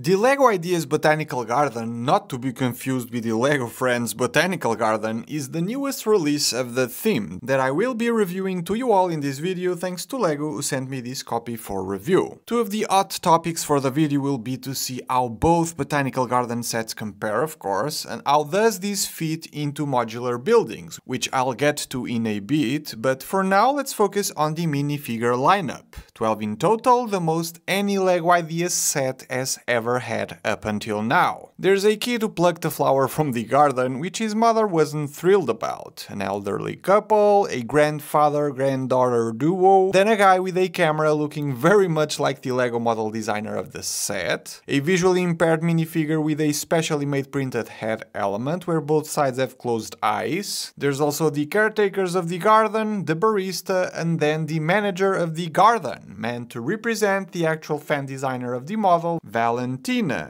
The LEGO Ideas Botanical Garden, not to be confused with the LEGO Friends Botanical Garden, is the newest release of the theme that I will be reviewing to you all in this video thanks to LEGO who sent me this copy for review. Two of the hot topics for the video will be to see how both botanical garden sets compare, of course, and how does this fit into modular buildings, which I'll get to in a bit, but for now let's focus on the minifigure lineup. 12 in total, the most any LEGO Ideas set has ever had up until now. There's a kid who plucked a flower from the garden, which his mother wasn't thrilled about, an elderly couple, a grandfather-granddaughter duo, then a guy with a camera looking very much like the LEGO model designer of the set, a visually impaired minifigure with a specially made printed head element where both sides have closed eyes, there's also the caretakers of the garden, the barista, and then the manager of the garden, meant to represent the actual fan designer of the model, Valentina,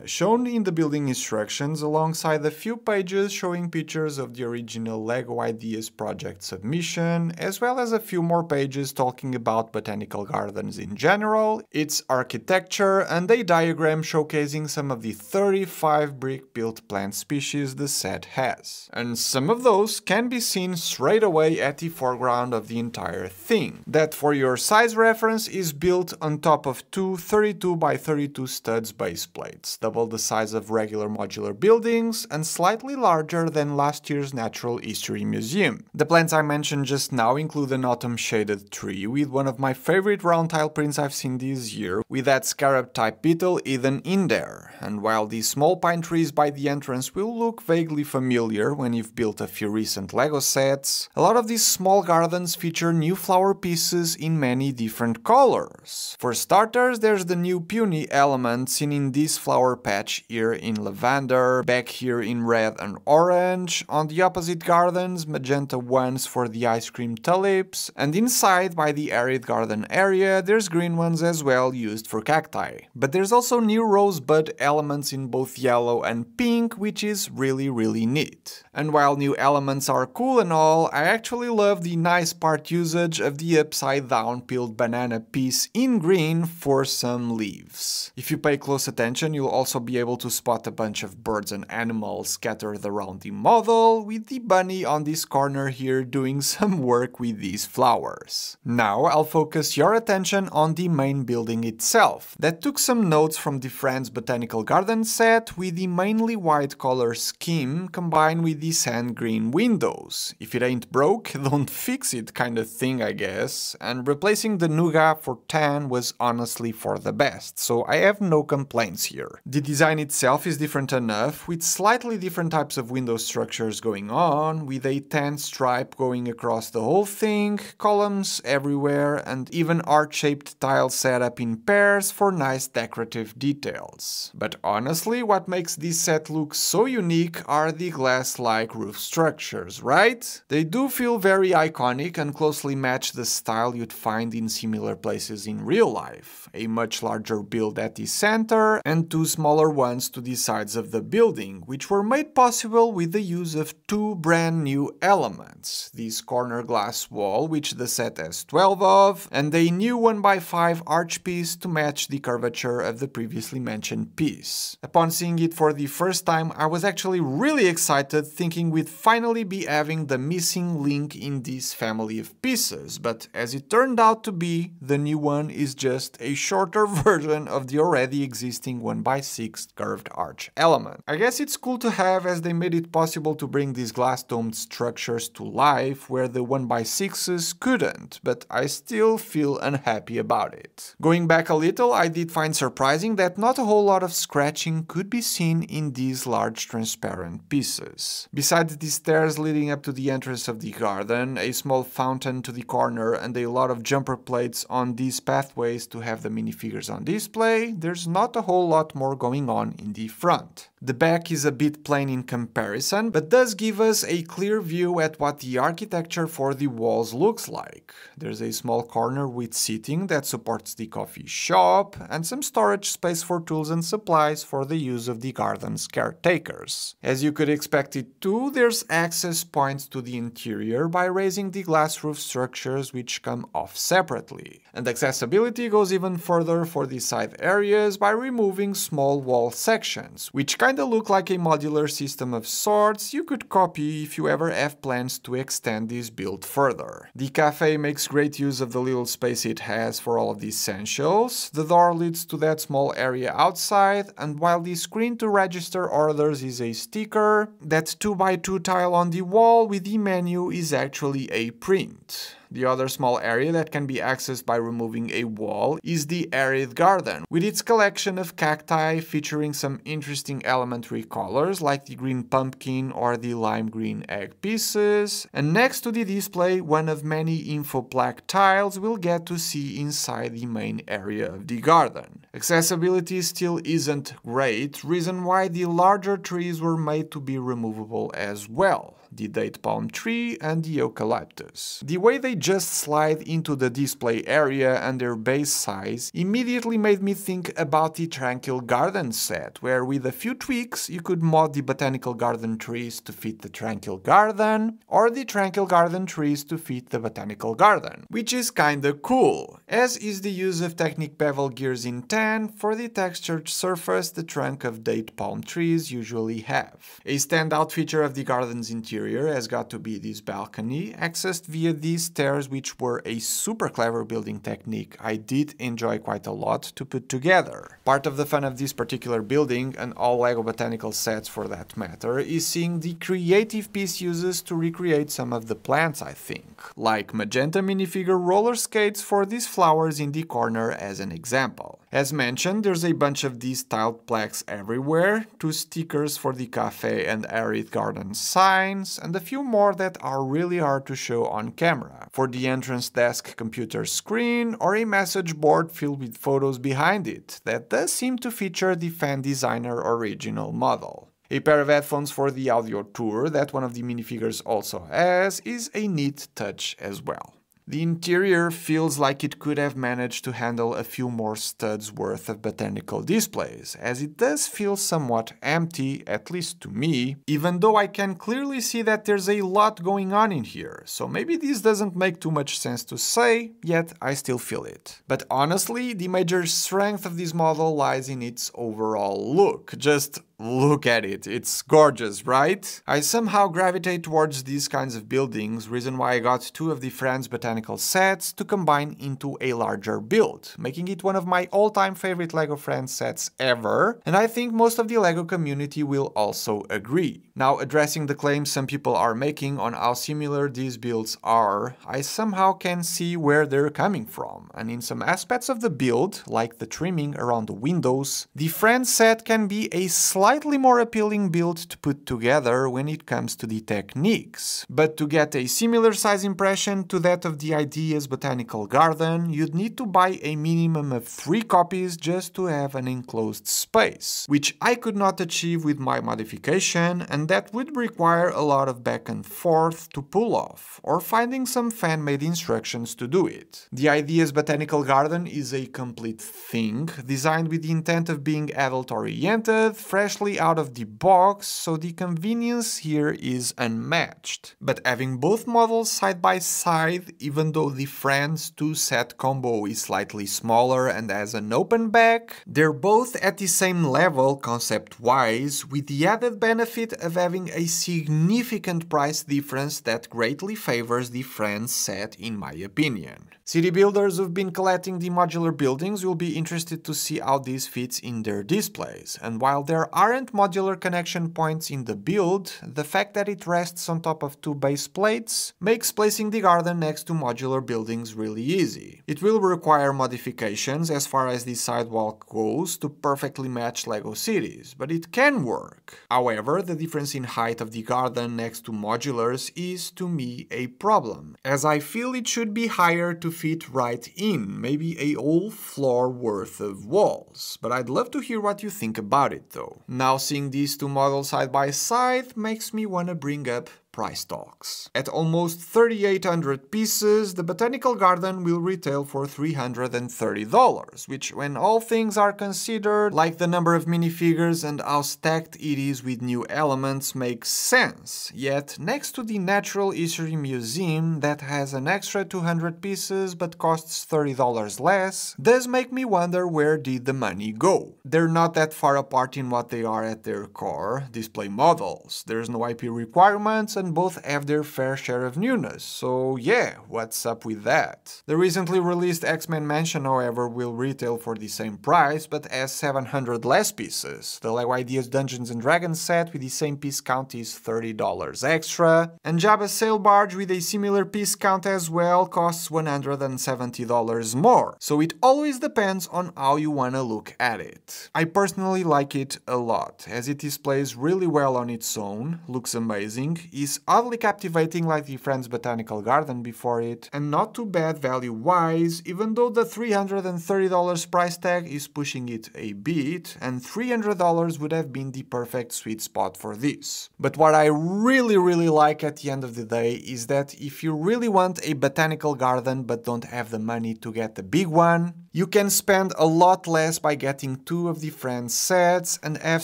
shown in the building instructions alongside a few pages showing pictures of the original LEGO Ideas project submission, as well as a few more pages talking about botanical gardens in general, its architecture, and a diagram showcasing some of the 35 brick-built plant species the set has. And some of those can be seen straight away at the foreground of the entire thing. That, for your size reference, is built on top of two 32 by 32 studs base plates, double the size of regular modular buildings and slightly larger than last year's Natural History Museum. The plants I mentioned just now include an autumn shaded tree with one of my favorite round tile prints I've seen this year, with that scarab type beetle hidden in there. And while these small pine trees by the entrance will look vaguely familiar when you've built a few recent LEGO sets, a lot of these small gardens feature new flower pieces in many different colors. For starters, there's the new peony element seen in this flower patch here in lavender, back here in red and orange, on the opposite gardens magenta ones for the ice cream tulips, and inside by the arid garden area there's green ones as well used for cacti. But there's also new rosebud elements in both yellow and pink, which is really neat. And while new elements are cool and all, I actually love the nice part usage of the upside down peeled banana piece in green for some leaves. If you pay close attention, you'll also be able to spot a bunch of birds and animals scattered around the model, with the bunny on this corner here doing some work with these flowers. Now I'll focus your attention on the main building itself, that took some notes from the Friends Botanical Garden set with the mainly white color scheme combined with the sand green windows. If it ain't broke, don't fix it kind of thing, I guess, and replacing the nougat for tan was honestly for the best, so I have no complaints here. The design itself is different enough, with slightly different types of window structures going on, with a tan stripe going across the whole thing, columns everywhere, and even arch-shaped tiles set up in pairs for nice decorative details. But honestly, what makes this set look so unique are the glass-like roof structures, right? They do feel very iconic and closely match the style you'd find in similar places in real life. A much larger build at the center and two smaller ones to the sides of the building, which were made possible with the use of two brand new elements. This corner glass wall, which the set has 12 of, and a new 1x5 arch piece to match the curvature of the previously mentioned piece. Upon seeing it for the first time, I was actually really excited, thinking we'd finally be having the missing link in this family of pieces, but as it turned out to be, the new one is just a shorter version of the already existing 1x6 curved arch element. I guess it's cool to have, as they made it possible to bring these glass domed structures to life where the 1x6s couldn't, but I still feel unhappy about it. Going back a little, I did find surprising that not a whole lot of scratching could be seen in these large transparent pieces. Besides the stairs leading up to the entrance of the garden, a small fountain to the corner, and a lot of jumper plates on these pathways to have the minifigures on display, there's not a whole lot more going on in the front. The back is a bit plain in comparison, but does give us a clear view at what the architecture for the walls looks like. There's a small corner with seating that supports the coffee shop, and some storage space for tools and supplies supplies for the use of the garden's caretakers. As you could expect it to, there's access points to the interior by raising the glass roof structures which come off separately. And accessibility goes even further for the side areas by removing small wall sections, which kinda look like a modular system of sorts you could copy if you ever have plans to extend this build further. The cafe makes great use of the little space it has for all of the essentials, the door leads to that small area outside, and while the screen to register orders is a sticker, that 2x2 tile on the wall with the menu is actually a print. The other small area that can be accessed by removing a wall is the arid garden, with its collection of cacti featuring some interesting elementary colors like the green pumpkin or the lime green egg pieces, and next to the display, one of many info plaque tiles we'll get to see inside the main area of the garden. Accessibility still isn't great, reason why the larger trees were made to be removable as well. The date palm tree and the eucalyptus. The way they just slide into the display area and their base size immediately made me think about the Tranquil Garden set, where with a few tweaks you could mod the Botanical Garden trees to fit the Tranquil Garden, or the Tranquil Garden trees to fit the Botanical Garden, which is kinda cool, as is the use of Technic bevel gears in tan for the textured surface the trunk of date palm trees usually have. A standout feature of the garden's interior has got to be this balcony, accessed via these stairs, which were a super clever building technique I did enjoy quite a lot to put together. Part of the fun of this particular building, and all LEGO Botanical sets for that matter, is seeing the creative piece uses to recreate some of the plants, I think. Like magenta minifigure roller skates for these flowers in the corner as an example. As mentioned, there's a bunch of these tiled plaques everywhere, 2 stickers for the cafe and arid garden signs, and a few more that are really hard to show on camera, for the entrance desk computer screen or a message board filled with photos behind it that does seem to feature the fan designer original model. A pair of headphones for the audio tour that one of the minifigures also has is a neat touch as well. The interior feels like it could have managed to handle a few more studs worth of botanical displays, as it does feel somewhat empty, at least to me, even though I can clearly see that there's a lot going on in here, so maybe this doesn't make too much sense to say, yet I still feel it. But honestly, the major strength of this model lies in its overall look. Just look at it, it's gorgeous, right? I somehow gravitate towards these kinds of buildings, reason why I got 2 of the Friends Botanical sets to combine into a larger build, making it one of my all-time favorite LEGO Friends sets ever, and I think most of the LEGO community will also agree. Now, addressing the claims some people are making on how similar these builds are, I somehow can see where they're coming from, and in some aspects of the build, like the trimming around the windows, the Friends set can be a slightly more appealing build to put together when it comes to the techniques. But to get a similar size impression to that of the Ideas Botanical Garden, you'd need to buy a minimum of 3 copies just to have an enclosed space, which I could not achieve with my modification, and that would require a lot of back and forth to pull off, or finding some fan-made instructions to do it. The Ideas Botanical Garden is a complete thing, designed with the intent of being adult-oriented, freshly out of the box, so the convenience here is unmatched. But having both models side by side, even though the Friends 2 set combo is slightly smaller and has an open back, they're both at the same level concept-wise, with the added benefit of having a significant price difference that greatly favors the Friends set in my opinion. City builders who've been collecting the modular buildings will be interested to see how this fits in their displays, and while there aren't modular connection points in the build, the fact that it rests on top of 2 base plates makes placing the garden next to modular buildings really easy. It will require modifications as far as the sidewalk goes to perfectly match LEGO cities, but it can work. However, the difference in height of the garden next to modulars is, to me, a problem, as I feel it should be higher to fit right in, maybe a whole floor worth of walls. But I'd love to hear what you think about it though. Now seeing these 2 models side by side makes me wanna bring up price talks. At almost 3,800 pieces, the Botanical Garden will retail for $330, which, when all things are considered, like the number of minifigures and how stacked it is with new elements, makes sense. Yet, next to the Natural History Museum, that has an extra 200 pieces but costs $30 less, does make me wonder where did the money go. They're not that far apart in what they are at their core, display models. There's no IP requirements and both have their fair share of newness, so yeah, what's up with that? The recently released X-Men Mansion, however, will retail for the same price but has 700 less pieces. The LEGO Ideas Dungeons & Dragons set with the same piece count is $30 extra, and Jabba's Sail Barge with a similar piece count as well costs $170 more, so it always depends on how you wanna look at it. I personally like it a lot, as it displays really well on its own, looks amazing, is oddly captivating like the Friends Botanical Garden before it, and not too bad value-wise, even though the $330 price tag is pushing it a bit, and $300 would have been the perfect sweet spot for this. But what I really like at the end of the day is that if you really want a botanical garden but don't have the money to get the big one, you can spend a lot less by getting 2 of the Friends sets and have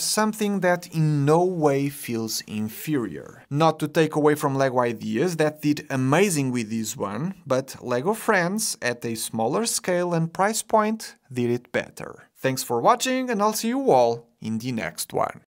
something that in no way feels inferior. Not to take away from LEGO Ideas that did amazing with this one, but LEGO Friends at a smaller scale and price point did it better. Thanks for watching, and I'll see you all in the next one.